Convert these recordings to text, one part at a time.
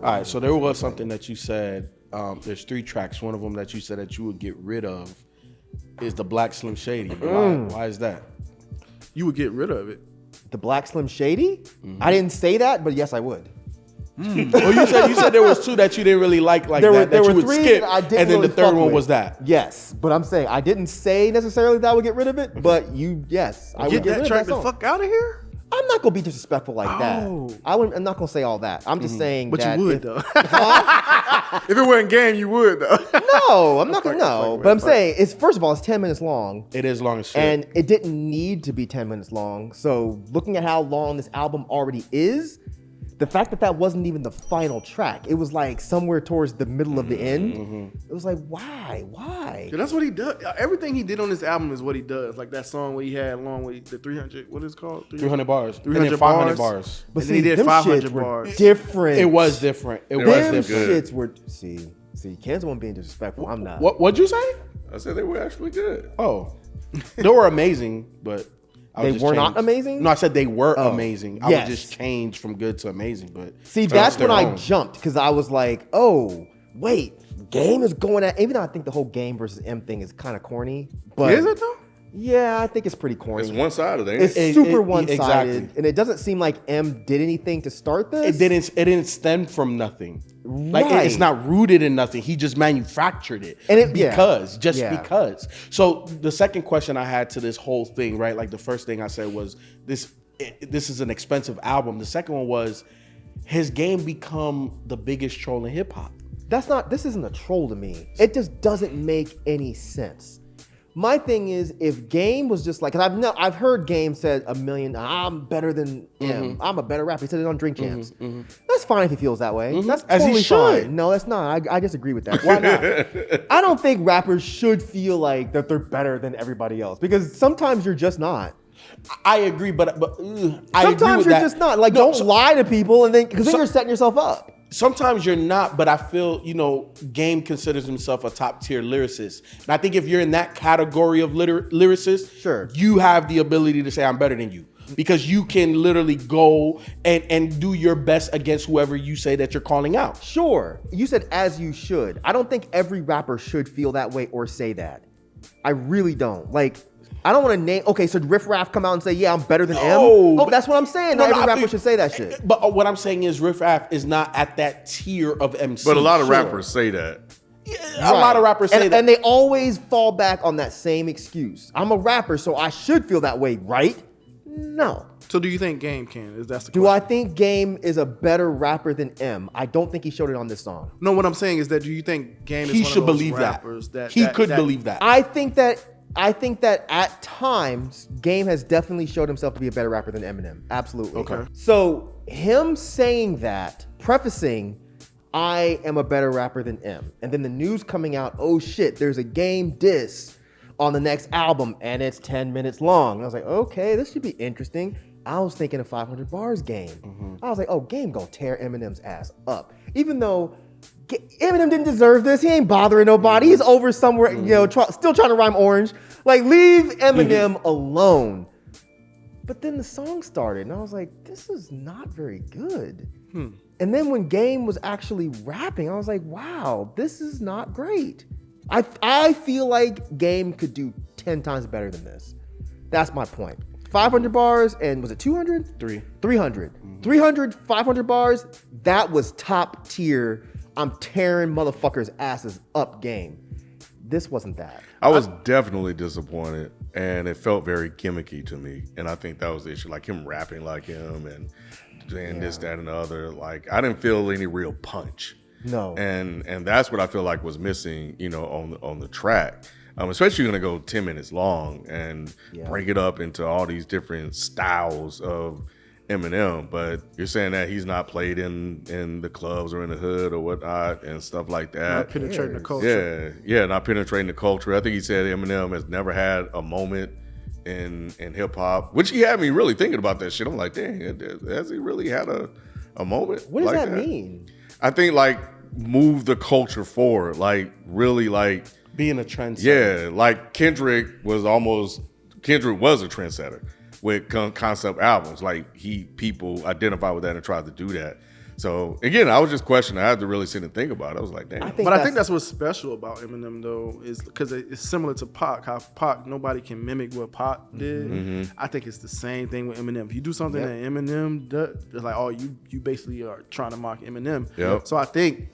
All right, so there was something that you said. There's 3 tracks. One of them that you said that you would get rid of is the Black Slim Shady. Why is that? You would get rid of it. The Black Slim Shady? I didn't say that, but yes, I would. Well, you said there was 2 that you didn't really like There that were you would 3 skip, that I didn't and then really the third fuck one with. was that. Yes, but I'm saying I didn't say necessarily that I would get rid of it, but yes, I would Get get that rid track of that the song. fuck out of here. I'm not gonna be disrespectful like that. Oh. I'm not gonna say all that. I'm just saying But that you would if, though. If it wasn't game, you would though. No, I'm not gonna know. But I'm saying it's first of all, it's 10 minutes long. It is long as shit. And it didn't need to be 10 minutes long. So looking at how long this album already is, the fact that that wasn't even the final track, it was like somewhere towards the middle of the end. It was like, why? Yeah, that's what he does. Everything he did on this album is what he does. Like that song where he had along with the 300. What is it called? 300 bars. 300 and then 500 bars. But And then he did them 500 shits were bars. different. It was different. It was Them different. shits were, see, Ken's one being disrespectful. I'm not. What'd you say? I said they were actually good. Oh, they were amazing, but I They would just were not change. amazing? No, I said they were Oh, amazing. I yes. would just change from good to amazing. But See, that's their when I own. jumped because I was like, oh, wait, Game is going at, even though I think the whole Game versus M thing is kind of corny. But Is it though? yeah, I think it's pretty corny. It's one-sided, ain't It's it? super one-sided, exactly. and it doesn't seem like M did anything to start this. It didn't stem from nothing. Like Right. it's not rooted in nothing. He just manufactured it, And it- because Yeah. because. So the second question I had to this whole thing, right? Like the first thing I said was this is an expensive album. The second one was, has Game become the biggest troll in hip hop? This isn't a troll to me. It just doesn't make any sense. My thing is, if Game was just like, because I've heard Game said a million, I'm better than M. I'm a better rapper. He said it on Drink Champs. That's fine if he feels that way. That's As he totally should. fine. No, that's not. I disagree with that. Why not? I don't think rappers should feel like that they're better than everybody else because sometimes you're just not. I agree, but I agree Sometimes with you're that. just not. Like, No, don't lie to people, and then because then So- you're setting yourself up. Sometimes you're not, but I feel, Game considers himself a top tier lyricist. And I think if you're in that category of lyricist, Sure. you have the ability to say, I'm better than you. Because you can literally go and do your best against whoever you say that you're calling out. Sure. You said as you should. I don't think every rapper should feel that way or say that. I really don't. Like, I don't want to name. Okay, so Riff Raff come out and say, "Yeah, I'm better than M." Oh, but- that's what I'm saying. No, Not every I rapper think- should say that shit. But what I'm saying is Riff Raff is not at that tier of MC. But a lot of Sure. rappers say that. A lot of rappers say and, that. and they always fall back on that same excuse. I'm a rapper, so I should feel that way, right? No. So do you think Game can? Is that the Do I question? think Game is a better rapper than M? I don't think he showed it on this song. No, what I'm saying is that do you think Game is He one should of those believe rappers that. that He could believe that. I think that at times, Game has definitely showed himself to be a better rapper than Eminem. Absolutely. Okay. So him saying that, prefacing, I am a better rapper than M, and then the news coming out, oh shit, there's a Game diss on the next album, and it's 10 minutes long. And I was like, okay, this should be interesting. I was thinking of 500 bars Game. I was like, oh, Game gonna tear Eminem's ass up. Even though Eminem didn't deserve this. He ain't bothering nobody. He's over somewhere, still trying to rhyme orange. Like, leave Eminem alone. But then the song started, and I was like, this is not very good. And then when Game was actually rapping, I was like, wow, this is not great. I feel like Game could do 10 times better than this. That's my point. 500 bars, and was it 200? 300. 300, 500 bars, that was top tier. I'm tearing motherfuckers' asses up Game. This wasn't that. I was definitely disappointed, and it felt very gimmicky to me. And I think that was the issue, like him rapping like him and doing this, that, and the other. Like, I didn't feel any real punch. No. And that's what I feel like was missing, on the track. Especially you're gonna go 10 minutes long and break it up into all these different styles of Eminem, but you're saying that he's not played in the clubs or in the hood or whatnot and stuff like that. Not penetrating the culture. Yeah, not penetrating the culture. I think he said Eminem has never had a moment in hip hop, which he had me really thinking about that shit. I'm like, dang, has he really had a moment? What does like that mean? I think like move the culture forward, like really like Being a trendsetter. yeah, like Kendrick was a trendsetter with concept albums. Like people identify with that and tried to do that. So again, I was just questioning. I had to really sit and think about it. I was like, damn. I think that's what's special about Eminem though, is because it's similar to Pac. How Pac, nobody can mimic what Pac did. I think it's the same thing with Eminem. If you do something that Eminem does, it's like, oh, you basically are trying to mock Eminem. Yep. So I think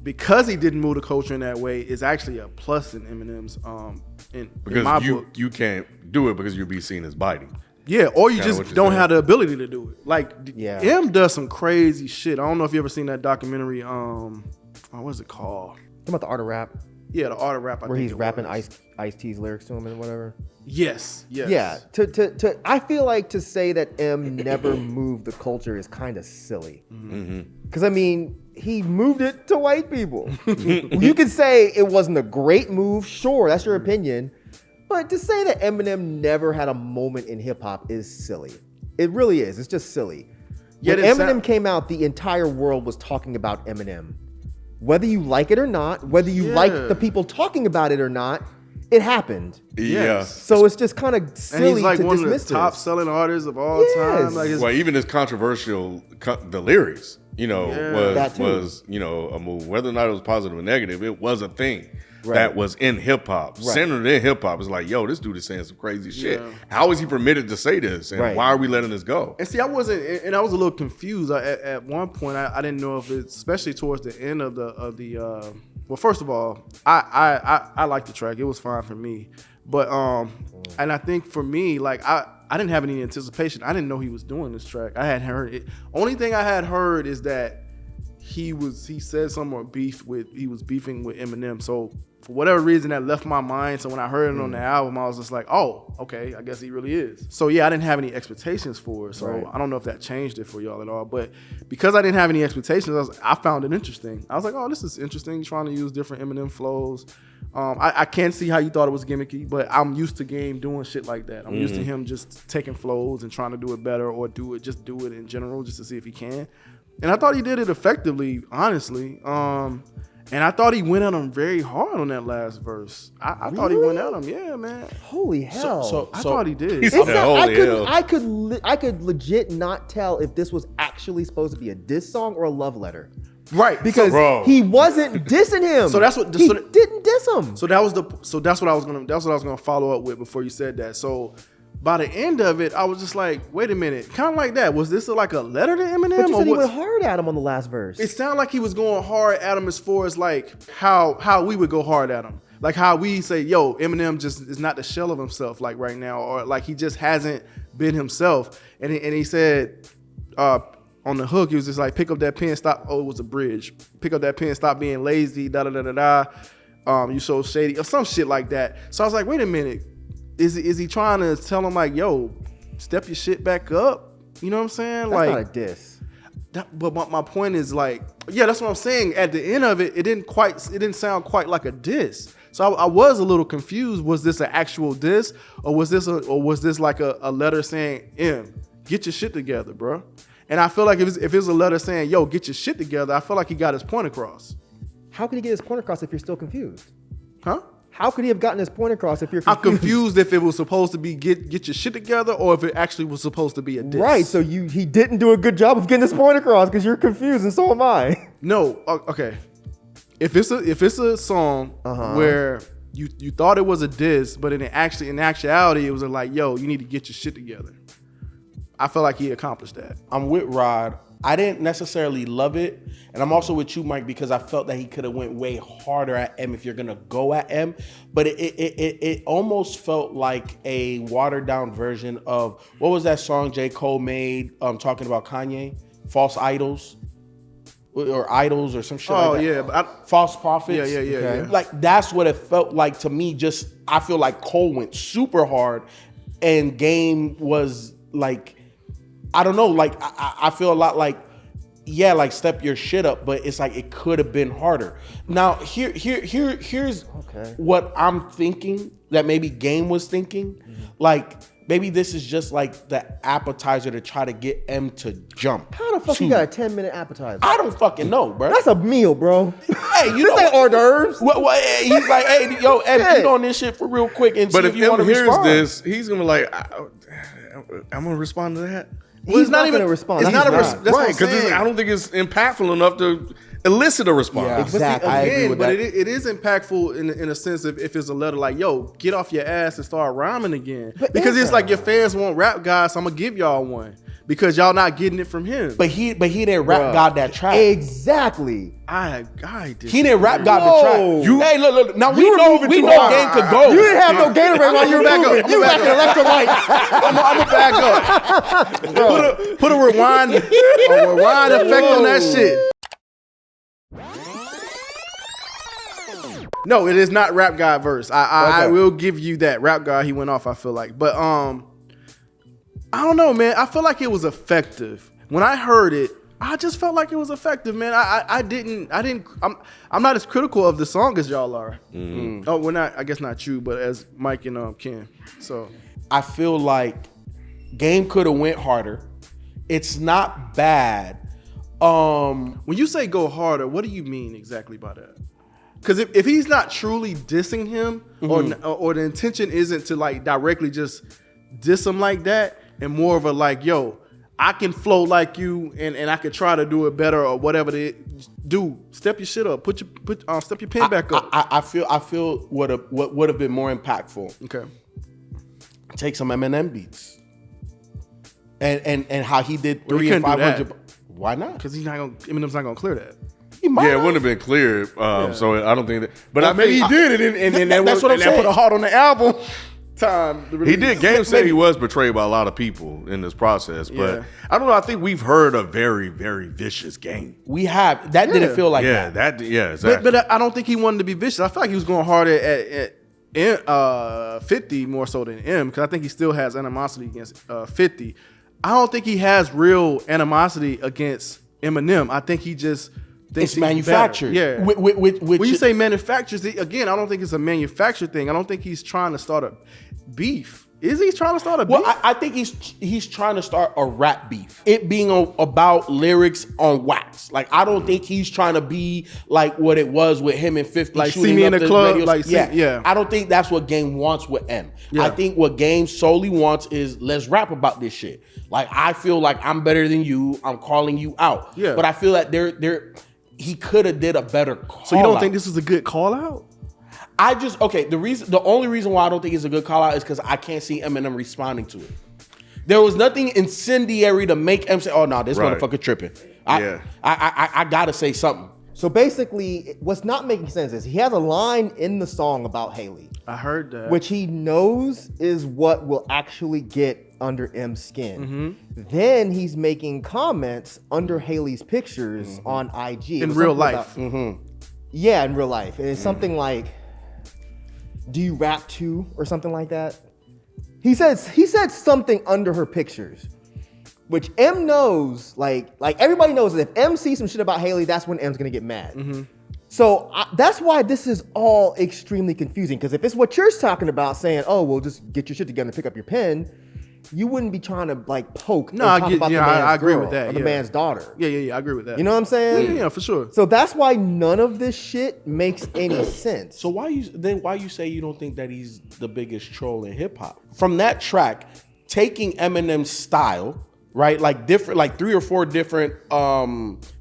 because he didn't move the culture in that way, is actually a plus in Eminem's in my book. You can't do it because you'll be seen as biting. Yeah, or you Kinda just don't have the ability to do it. Like, M does some crazy shit. I don't know if you ever seen that documentary. What's it called? Talking about the art of rap, Yeah, the art of rap. where he's rapping Ice-T's lyrics to him and whatever. Yes. Yeah. I feel like to say that M never moved the culture is kind of silly. Because I mean, he moved it to white people. You could say it wasn't a great move. Sure, that's your opinion. But to say that Eminem never had a moment in hip hop is silly. It really is. It's just silly. When Eminem came out, the entire world was talking about Eminem. Whether you like it or not, whether you like the people talking about it or not, it happened. Yeah. So it's just kind of silly and he's like to one of dismiss the top this. selling artists of all time. Like Well, even as controversial, the lyrics, was a move. Whether or not it was positive or negative, it was a thing that was in hip hop, centered in hip hop. It's like, yo, this dude is saying some crazy shit. How is he permitted to say this, and why are we letting this go? And see, I was a little confused at one point. I didn't know if it's, especially towards the end of the. Well, first of all, I liked the track. It was fine for me, but and I think for me, like I didn't have any anticipation. I didn't know he was doing this track. I hadn't heard it. Only thing I had heard is that he said something or he was beefing with Eminem. So for whatever reason that left my mind. So when I heard it on the album, I was just like, oh, okay, I guess he really is. So yeah, I didn't have any expectations for it. So I don't know if that changed it for y'all at all. But because I didn't have any expectations, I found it interesting. I was like, oh, this is interesting, trying to use different Eminem flows. I can see how you thought it was gimmicky, but I'm used to Game doing shit like that. I'm used to him just taking flows and trying to do it better or do it in general just to see if he can. And I thought he did it effectively, honestly. And I thought he went at him very hard on that last verse. I thought he went at him, yeah, man. Holy hell! I thought he did. I could legit not tell if this was actually supposed to be a diss song or a love letter. Right, because he wasn't dissing him. So that's what he didn't diss him. So that's what I was gonna follow up with before you said that. So by the end of it, I was just like, wait a minute, kind of like that. Was this like a letter to Eminem? But you said he went hard at him on the last verse. It sounded like he was going hard at him as far as like how we would go hard at him. Like how we say, yo, Eminem just is not the shell of himself like right now, or like he just hasn't been himself. And he said on the hook, he was just like, pick up that pen, stop. Oh, it was a bridge. Pick up that pen, stop being lazy, da da da da da. You so shady, or some shit like that. So I was like, wait a minute. Is he trying to tell him like, yo, step your shit back up? You know what I'm saying? That's not a diss. But my point is like, yeah, that's what I'm saying. At the end of it, it didn't sound quite like a diss. So I was a little confused. Was this an actual diss, or was this like a letter saying, M, get your shit together, bro? And I feel like if it's a letter saying, yo, get your shit together, I feel like he got his point across. How could he get his point across if you're still confused? Huh? How could he have gotten his point across if you're confused? I'm confused if it was supposed to be get your shit together, or if it actually was supposed to be a diss. Right, so he didn't do a good job of getting his point across because you're confused, and so am I. No, okay. If it's a song where you thought it was a diss, but in actuality it was like, yo, you need to get your shit together. I feel like he accomplished that. I'm with Rod. I didn't necessarily love it, and I'm also with you, Myke, because I felt that he could have went way harder at M if you're gonna go at M. But it almost felt like a watered down version of what was that song J. Cole made talking about Kanye, False Idols, or Idols or some shit like that. Oh yeah, False Prophets. Yeah. Like that's what it felt like to me. Just I feel like Cole went super hard, and Game was like, I don't know, like I feel a lot like, yeah, like step your shit up, but it's like it could have been harder. Now here's what I'm thinking that maybe Game was thinking. Like maybe this is just like the appetizer to try to get M to jump. How the fuck you got a 10-minute appetizer? I don't fucking know, bro. That's a meal, bro. Hey, you know, ain't hors d'oeuvres. Well, he's like, hey, yo, M, get on this shit for real quick and But see if you want to M hears respond. this, he's gonna be like, I'm gonna respond to that. He's not going to respond. It's not a response. Right, because I don't think it's impactful enough to elicit a response. Yeah. Exactly. I agree with that. It is impactful in a sense if it's a letter like, yo, get off your ass and start rhyming again. Because it's like your fans want rap guys, so I'm gonna give y'all one. Because y'all not getting it from him. But he didn't rap God that track. Exactly. I He didn't rap God the track. Hey, look. Now we were know moving too Game hard. could go. You didn't have no Gatorade while you were moving. You back to left or right. I'm gonna back up. Put a rewind effect on that shit. No, it is not Rap God verse. I will give you that. Rap God, he went off, I feel like. But I don't know, man. I feel like it was effective. When I heard it, I just felt like it was effective, man. I'm not as critical of the song as y'all are. Mm-hmm. Oh, we're not, I guess not you, but as Myke and Ken. So I feel like Game could have went harder. It's not bad. When you say go harder, what do you mean exactly by that? Because if he's not truly dissing him, or the intention isn't to like directly just diss him like that, and more of a like, yo, I can flow like you, and I can try to do it better or whatever. Do step your shit up, step your pen back up. I feel what would have been more impactful. Okay, take some Eminem beats, and how he did 3 he and couldn't do 500. Why not? Because Eminem's not gonna clear that. He might Yeah, it not. wouldn't have been clear. So I don't think that. But Well, I Maybe think he did it, and that's what I'm saying. That put a heart on the album. Time. he did. Game said he was betrayed by a lot of people in this process, but Yeah. I don't know. I think we've heard a very, very vicious Game. We have that didn't feel like Yeah, that. exactly. But I don't think he wanted to be vicious. I feel like he was going hard at 50 more so than M, because I think he still has animosity against 50. I don't think he has real animosity against Eminem. I think he just thinks It's he's manufactured. better. Yeah. Which When you say manufactured, again, I don't think it's a manufactured thing. I don't think he's trying to start a beef. Is he trying to start a beef? Well, I think he's trying to start a rap beef. It being about lyrics on wax. Like, I don't think he's trying to be like what it was with him and 50. Like, shooting see me up in the the club, radios. like, yeah. I don't think that's what Game wants with M. Yeah. I think what Game solely wants is let's rap about this shit. Like, I feel like I'm better than you. I'm calling you out. Yeah. But I feel that he could have did a better call. So you don't out. think this is a good call out? The only reason why I don't think it's a good call out is because I can't see Eminem responding to it. There was nothing incendiary to make M say, "Oh no, this Right. motherfucker tripping." Yeah. I gotta say something. So basically, what's not making sense is he has a line in the song about Haley, I heard that. which he knows is what will actually get under M's skin. Mm-hmm. Then he's making comments under Haley's pictures on IG. It in was real something life. about- Yeah, in real life. And it's something like, do you rap too? Or something like that. He said something under her pictures, which M knows, like everybody knows that if M sees some shit about Haley, that's when M's gonna get mad. So that's why this is all extremely confusing. Because if it's what you're talking about, saying, "Oh, well, just get your shit together and pick up your pen," you wouldn't be trying to like poke. No, and I talk get- about the yeah, man's I agree girl with that, or the yeah. man's daughter. Yeah, I agree with that. You know what I'm saying? Yeah, for sure. So that's why none of this shit makes any sense. So why you say you don't think that he's the biggest troll in hip hop? From that track, taking Eminem's style, right? Like 3 or 4 different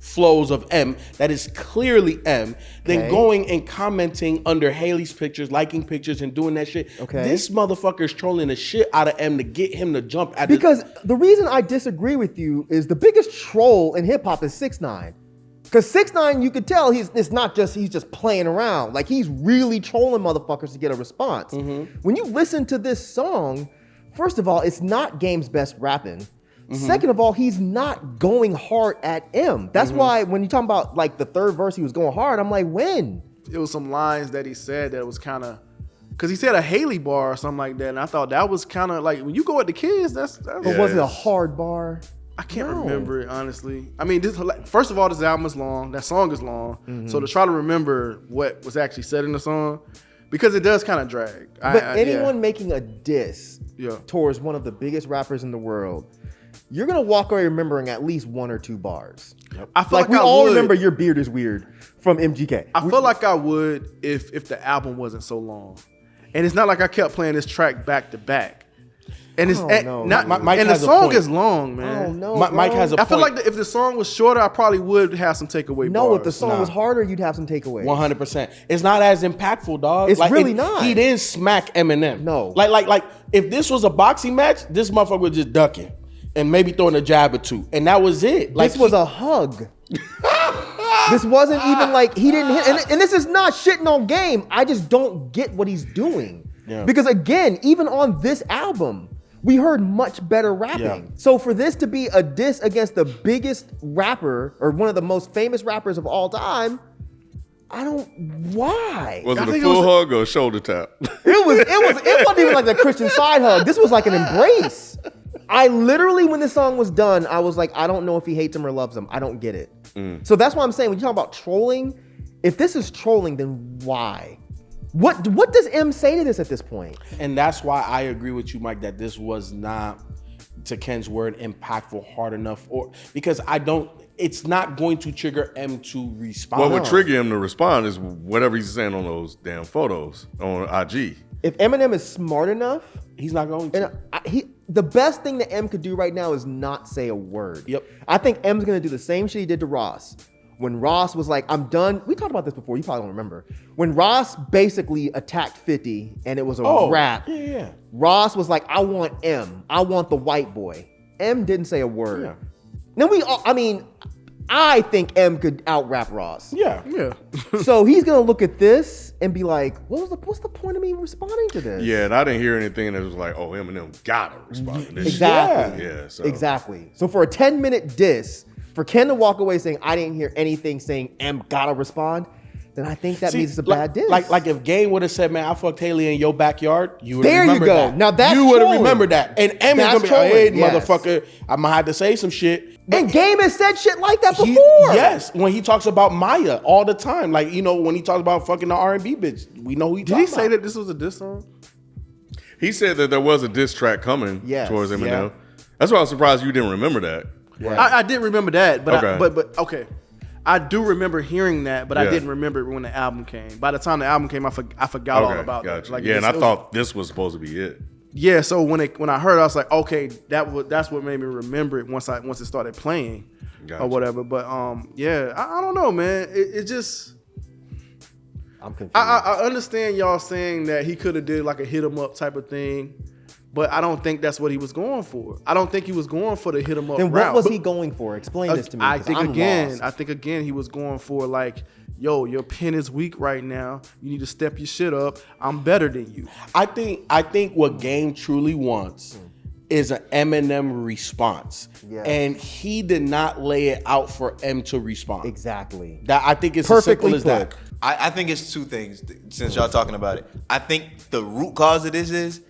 flows of M that is clearly M, then Okay. going and commenting under Haley's pictures, liking pictures and doing that shit. Okay. This motherfucker is trolling the shit out of M to get him to jump at Because the reason I disagree with you is the biggest troll in hip hop is 6ix9ine. Because 6ix9ine, you could tell he's just playing around. Like he's really trolling motherfuckers to get a response. When you listen to this song, first of all, it's not Game's best rapping. Second of all, he's not going hard at M. That's why when you talk about like the third verse, he was going hard. I'm like, when? It was some lines that he said that was kind of, because he said a Haley bar or something like that, and I thought that was kind of like when you go at the kids, that's Or was it a hard bar? I can't No. remember it honestly. I mean, first of all, this album is long. That song is long. So to try to remember what was actually said in the song, because it does kind of drag. But anyone making a diss Yeah. towards one of the biggest rappers in the world, you're gonna walk away remembering at least 1 or 2 bars. I feel Like we I all would. remember "Your Beard Is Weird" from MGK. I feel like I would if the album wasn't so long, and it's not like I kept playing this track back to back. And it's don't know. Myke and the has a song point. is long, man. I don't know. Myke has a point. I feel like if the song was shorter, I probably would have some takeaway. No, bars. if the song was harder, you'd have some takeaways. 100%. It's not as impactful, dog. It's really not. He didn't smack Eminem. No. Like if this was a boxing match, this motherfucker was just ducking and maybe throwing a jab or two, and that was it. Like This was a hug. This wasn't even like he didn't hit. And this is not shitting on Game. I just don't get what he's doing. Yeah. Because again, even on this album, we heard much better rapping. Yeah. So for this to be a diss against the biggest rapper or one of the most famous rappers of all time, I don't. Why? Was I it a think it full was hug or a shoulder tap? It wasn't even like the Christian side hug. This was like an embrace. I literally, when this song was done, I was like, I don't know if he hates him or loves him. I don't get it. So that's why I'm saying when you talk about trolling, if this is trolling, then why? What does M say to this at this point? And that's why I agree with you, Myke, that this was not, to Ken's word, impactful hard enough, or because it's not going to trigger M to respond. What would trigger him to respond is whatever he's saying on those damn photos on IG. If Eminem is smart enough, He's not going to. and the best thing that M could do right now is not say a word. Yep. I think M's gonna do the same shit he did to Ross. When Ross was like, I'm done. We talked about this before. You probably don't remember. When Ross basically attacked 50 and it was a rap. Yeah. Ross was like, I want M. I want the white boy. M didn't say a word. Yeah. Then I think M could out-rap Ross. Yeah. Yeah. So he's gonna look at this and be like, what's the point of me responding to this? Yeah, and I didn't hear anything that was like, oh, Eminem gotta respond to this. Exactly. Yeah, so. Exactly. So for a 10-minute diss, for Ken to walk away saying, I didn't hear anything saying M gotta respond, then I think that means it's a bad diss. Like if Game would have said, "Man, I fucked Haley in your backyard," you would There have you remembered go. that. Now that's you would have trolling. remembered that. And M is That's gonna be like, "Hey, trolling, yes. motherfucker, I'm gonna have to say some shit." And Game has said shit like that He- before. yes, when he talks about Maya all the time, like when he talks about fucking the R&B bitch, we know who he. Did he say that this was a diss song? He said that there was a diss track coming Yes. towards Eminem. Yeah. That's why I was surprised you didn't remember that. Right. I did remember that, but Okay. but okay. I do remember hearing that, but I Yeah. didn't remember it when the album came. By the time the album came, I forgot all about gotcha. that. Like, yeah, and I it was- thought this was supposed to be it. Yeah, so when I heard it, I was like, okay, that's what made me remember it once it started playing Gotcha. or whatever. But yeah, I don't know, man. It just I'm confused. I understand y'all saying that he could have did like a hit 'em up type of thing, but I don't think that's what he was going for. I don't think he was going for the hit 'em up then route. what was he going for? Explain this to me. I 'cause think I'm again, lost. I think again he was going for like, yo, your pen is weak right now. You need to step your shit up. I'm better than you. I think what Game truly wants is an Eminem response, Yeah. and he did not lay it out for M to respond. Exactly. That I think it's Perfectly as simple as that. put. I think it's two things since y'all talking about it. I think the root cause of this is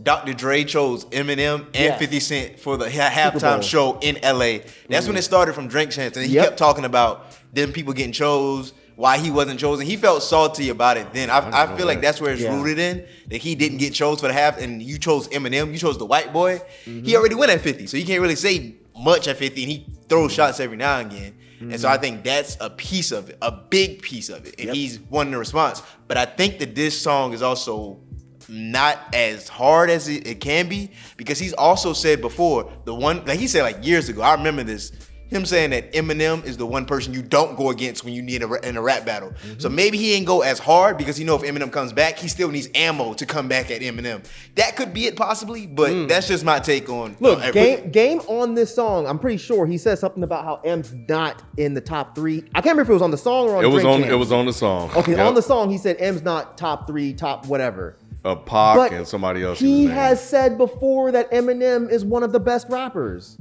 Dr. Dre chose Eminem and Yes. 50 Cent for the Bowl. halftime show in LA. That's when it started from Drink Champs, and he Yep. kept talking about them people getting chose, why he wasn't chosen. He felt salty about it then. I feel like that's where it's Yeah. rooted in, that he didn't get chose for the half, and you chose Eminem, you chose the white boy. He already went at 50, so you can't really say much at 50, and he throws shots every now and again. And so I think that's a piece of it, a big piece of it, and he's wanting a response. But I think that this song is also not as hard as it can be, because he's also said before, the one, like he said like years ago, I remember this, him saying that Eminem is the one person you don't go against when you need in a rap battle. So maybe he ain't go as hard because he know if Eminem comes back, he still needs ammo to come back at Eminem. That could be it possibly, but that's just my take on Look, everything. Game on this song, I'm pretty sure he said something about how M's not in the top 3. I can't remember if it was on the song or on It was Drink on. Champs. It was on the song. Okay, Yep. on the song he said M's not top 3, top whatever. Pac But and somebody else. he was named. has said before that Eminem is one of the best rappers.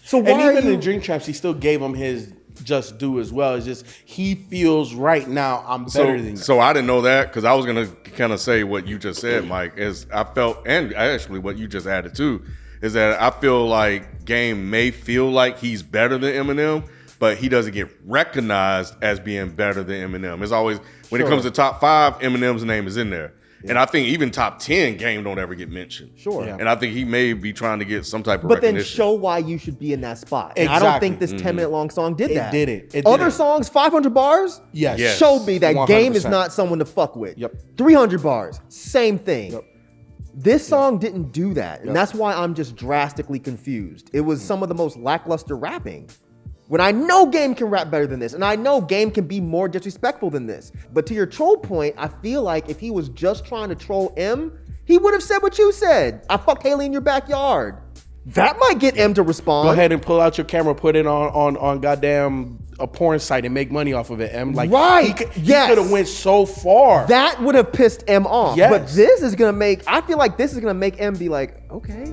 So why And are even you? in Drink Champs, he still gave him his just due as well. It's just he feels right now I'm better than you. So I didn't know that, because I was gonna kind of say what you just said, Mike. Is I felt, and actually what you just added too, is that I feel like Game may feel like he's better than Eminem, but he doesn't get recognized as being better than Eminem. It's always when it comes to top 5, Eminem's name is in there. And I think even top 10, Game don't ever get mentioned. Sure. Yeah. And I think he may be trying to get some type of But then recognition. show why you should be in that spot. And I don't Exactly. think this 10-minute long song did It that. did it. It did Other it. songs, 500 bars, Yes. showed me that Game is 100%. not someone to fuck with. Yep. 300 bars, same thing. Yep. This song didn't do that, and that's why I'm just drastically confused. It was some of the most lackluster rapping. When I know Game can rap better than this, and I know Game can be more disrespectful than this. But to your troll point, I feel like if he was just trying to troll M, he would have said what you said. I fucked Haley in your backyard. That might get M to respond. Go ahead and pull out your camera, put it on goddamn a porn site and make money off of it. M, like, right? He could have went so far. That would have pissed M off. Yes. But this is gonna make. I feel like this is gonna make M be like, okay.